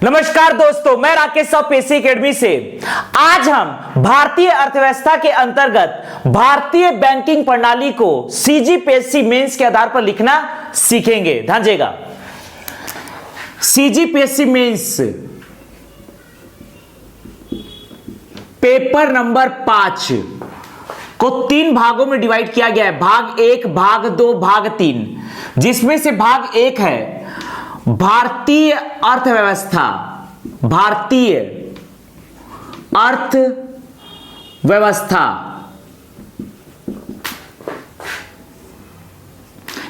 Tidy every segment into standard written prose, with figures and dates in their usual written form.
नमस्कार दोस्तों, मैं राकेश साहब पेशी एकेडमी से। आज हम भारतीय अर्थव्यवस्था के अंतर्गत भारतीय बैंकिंग प्रणाली को सीजीपीएससी मेंस के आधार पर लिखना सीखेंगे। ध्यान दीजिएगा, सीजीपीएससी मेंस पेपर नंबर 5 को 3 भागों में डिवाइड किया गया है, भाग 1, भाग 2, भाग 3, जिसमें से भाग 1 है भारतीय अर्थव्यवस्था। भारतीय अर्थव्यवस्था,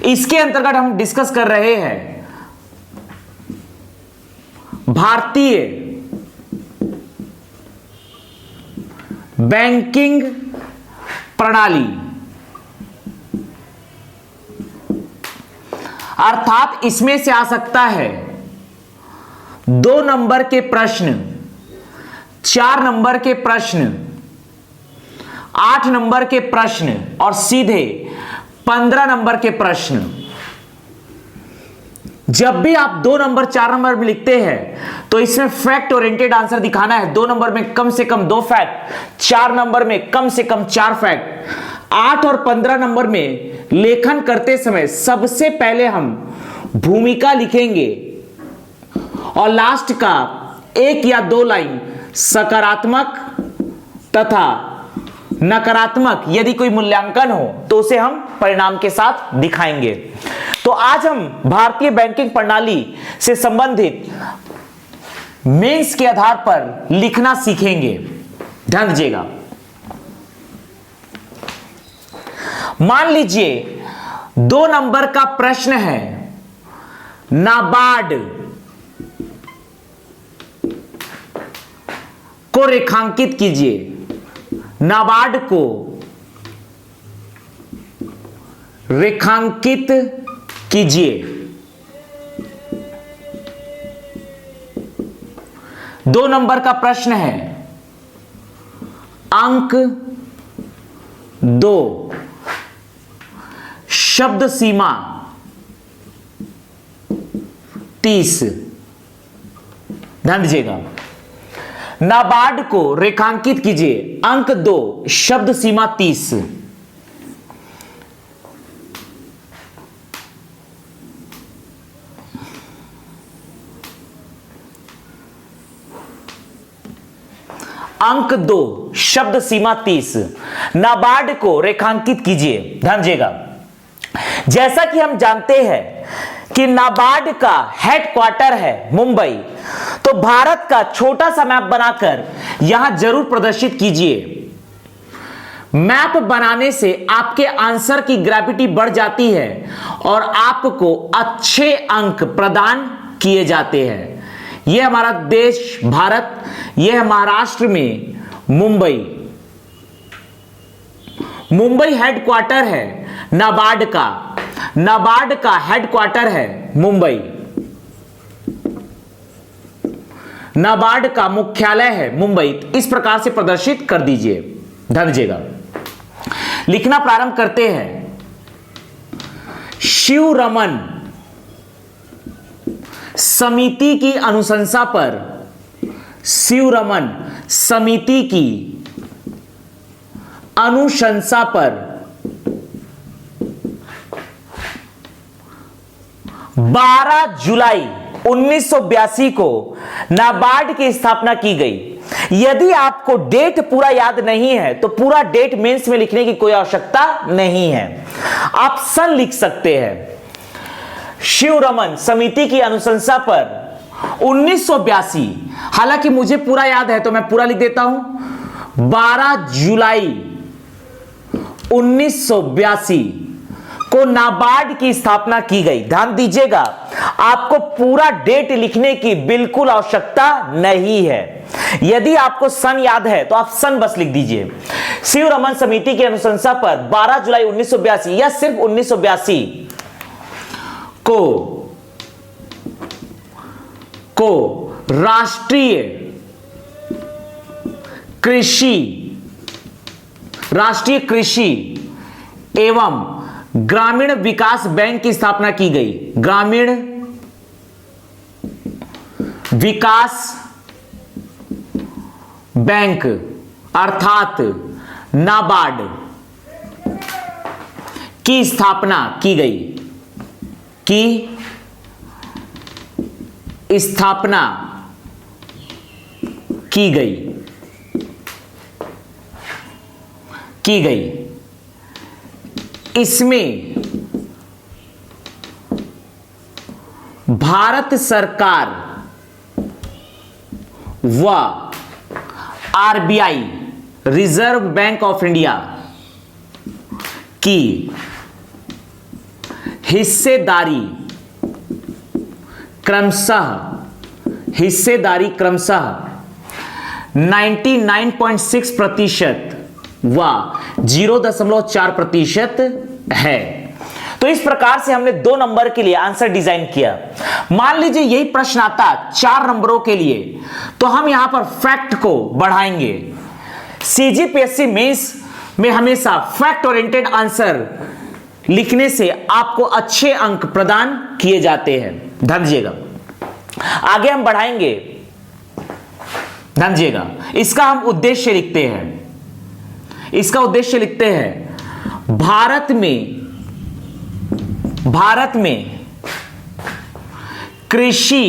इसके अंतर्गत हम डिस्कस कर रहे हैं भारतीय बैंकिंग प्रणाली, अर्थात इसमें से आ सकता है 2 नंबर के प्रश्न, 4 नंबर के प्रश्न, 8 नंबर के प्रश्न और सीधे 15 नंबर के प्रश्न। जब भी आप 2 नंबर 4 नंबर में लिखते हैं तो इसमें फैक्ट ओरिएंटेड आंसर दिखाना है। 2 नंबर में कम से कम 2 फैक्ट, 4 नंबर में कम से कम 4 फैक्ट, 8 और 15 नंबर में लेखन करते समय सबसे पहले हम भूमिका लिखेंगे और लास्ट का 1 या 2 लाइन सकारात्मक तथा नकारात्मक यदि कोई मूल्यांकन हो तो उसे हम परिणाम के साथ दिखाएंगे। तो आज हम भारतीय बैंकिंग प्रणाली से संबंधित मेंस के आधार पर लिखना सीखेंगे। ध्यान दीजिएगा, मान लीजिए 2 नंबर का प्रश्न है, नाबार्ड को रेखांकित कीजिए। नाबार्ड को रेखांकित कीजिए। 2 नंबर का प्रश्न है, अंक 2, शब्द सीमा 30। ध्यान दीजिएगा, नाबार्ड को रेखांकित कीजिए, अंक 2, शब्द सीमा 30। अंक 2, शब्द सीमा 30, नाबार्ड को रेखांकित कीजिए। ध्यान दीजिएगा, जैसा कि हम जानते हैं कि नाबार्ड का हेडक्वार्टर है मुंबई, तो भारत का छोटा सा मैप बनाकर यहां जरूर प्रदर्शित कीजिए। मैप बनाने से आपके आंसर की ग्रेविटी बढ़ जाती है और आपको अच्छे अंक प्रदान किए जाते हैं। यह हमारा देश भारत, यह है महाराष्ट्र में मुंबई। मुंबई हेडक्वार्टर है नाबार्ड का, नाबार्ड का हेडक्वार्टर है मुंबई, नाबार्ड का मुख्यालय है मुंबई। इस प्रकार से प्रदर्शित कर दीजिए। ध्यान दीजिएगा, लिखना प्रारंभ करते हैं। शिवरमन समिति की अनुशंसा पर, शिवरमन समिति की अनुशंसा पर 12 जुलाई 1982 को नाबार्ड की स्थापना की गई। यदि आपको डेट पूरा याद नहीं है तो पूरा डेट मेंस में लिखने की कोई आवश्यकता नहीं है, आप सन लिख सकते हैं। शिवरमन समिति की अनुशंसा पर 1982, हालांकि मुझे पूरा याद है तो मैं पूरा लिख देता हूं। 12 जुलाई 1982 को नाबार्ड की स्थापना की गई। ध्यान दीजिएगा, आपको पूरा डेट लिखने की बिल्कुल आवश्यकता नहीं है। यदि आपको सन याद है तो आप सन बस लिख दीजिए। शिवरमन समिति की अनुशंसा पर 12 जुलाई 1982 या सिर्फ 1982 को राष्ट्रीय कृषि एवं ग्रामीण विकास बैंक की स्थापना की गई। ग्रामीण विकास बैंक अर्थात नाबार्ड की स्थापना की गई, की स्थापना की गई। इसमें भारत सरकार व RBI reserve bank of India की हिस्सेदारी क्रमशः 99.6% व 0.4% है। तो इस प्रकार से हमने 2 नंबर के लिए आंसर डिजाइन किया। मान लीजिए यही प्रश्न आता 4 नंबरों के लिए, तो हम यहां पर फैक्ट को बढ़ाएंगे। सीजीपीएससी मेंस में हमेशा फैक्ट ओरिएंटेड आंसर लिखने से आपको अच्छे अंक प्रदान किए जाते हैं। ध्यान दीजिएगा, आगे हम बढ़ाएंगे। ध्यान दीजिएगा, इसका हम उद्देश्य लिखते हैं। इसका उद्देश्य लिखते हैं भारत में कृषि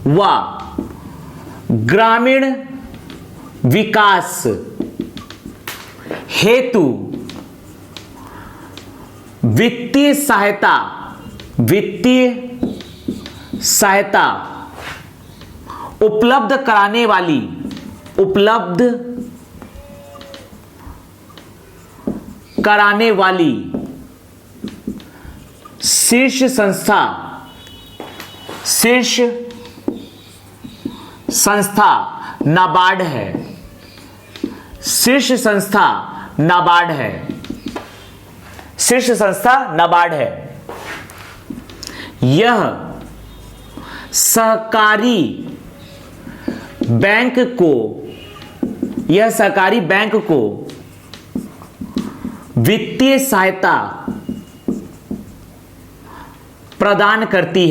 व ग्रामीण विकास हेतु वित्तीय सहायता उपलब्ध कराने वाली शीर्ष संस्था नाबार्ड है। शीर्ष संस्था नाबार्ड है। यह सहकारी बैंक को वित्तीय सहायता प्रदान करती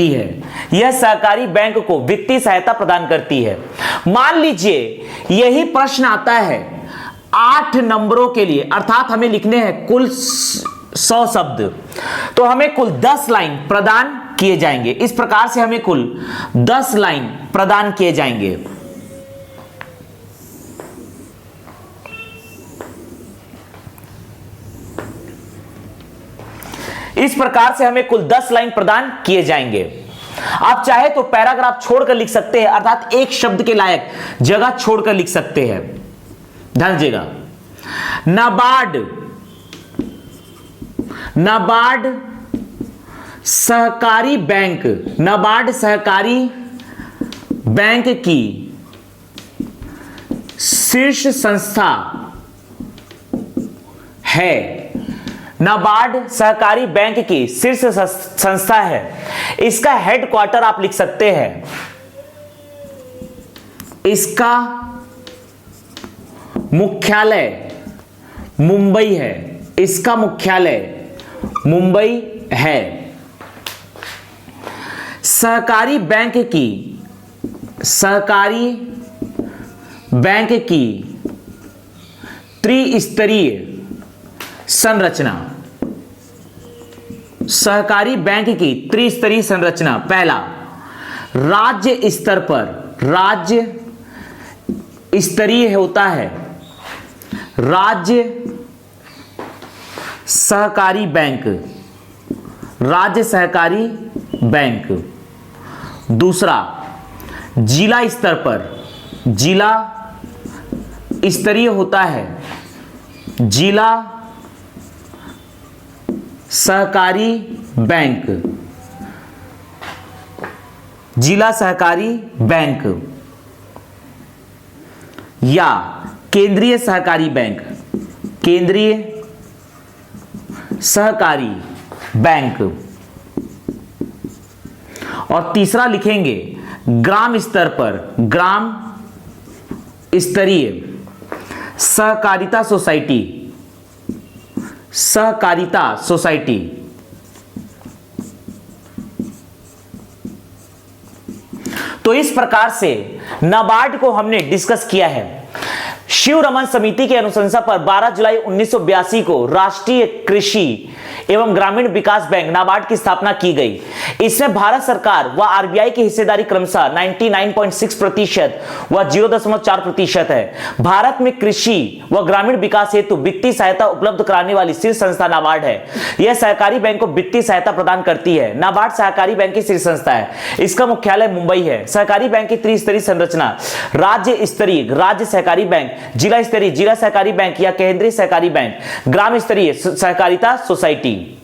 है। यह सहकारी बैंक को वित्तीय सहायता प्रदान करती है। मान लीजिए यही प्रश्न आता है 8 नंबरों के लिए, अर्थात हमें लिखने हैं कुल 100 शब्द, तो हमें कुल 10 लाइन प्रदान किए जाएंगे। इस प्रकार से हमें कुल 10 लाइन प्रदान किए जाएंगे। इस प्रकार से हमें कुल 10 लाइन प्रदान किए जाएंगे। आप चाहे तो पैराग्राफ छोड़कर लिख सकते हैं, अर्थात एक शब्द के लायक जगह छोड़कर लिख सकते हैं। ध्यान दीजिएगा, नाबार्ड सहकारी बैंक की शीर्ष संस्था है। नाबार्ड सहकारी बैंक की शीर्ष संस्था है। इसका हेडक्वार्टर आप लिख सकते हैं, इसका मुख्यालय मुंबई है। इसका मुख्यालय मुंबई है। सहकारी बैंक की त्रिस्तरीय संरचना। सहकारी बैंक की त्रिस्तरीय संरचना। पहला, राज्य स्तर पर राज्य स्तरीय होता है राज्य सहकारी बैंक। दूसरा, जिला स्तर पर जिला स्तरीय होता है जिला सहकारी बैंक। जिला सहकारी बैंक या केंद्रीय सहकारी बैंक। केंद्रीय सहकारी बैंक। और तीसरा लिखेंगे ग्राम स्तर पर ग्राम स्तरीय सहकारिता सोसाइटी। सहकारिता सोसाइटी। तो इस प्रकार से नाबार्ड को हमने डिस्कस किया है। शिव रमन समिति के अनुशंसा पर 12 जुलाई 1982 को राष्ट्रीय कृषि एवं ग्रामीण विकास बैंक नाबार्ड की स्थापना की गई। इसमें भारत सरकार व आरबीआई की हिस्सेदारी क्रमशः 99.6% व 0.4% है। भारत में कृषि व ग्रामीण विकास हेतु वित्तीय सहायता उपलब्ध कराने वाली शीर्ष संस्था नाबार्ड है। यह सहकारी बैंक को वित्तीय सहायता प्रदान करती है। नाबार्ड सहकारी बैंक की शीर्ष संस्था है। इसका मुख्यालय मुंबई है। सहकारी बैंक की त्रिस्तरीय संरचना, राज्य स्तरीय राज्य सहकारी बैंक, जिला स्तरीय जिला सहकारी बैंक या केंद्रीय सहकारी बैंक, ग्राम स्तरीय सहकारिता सोसाइटी।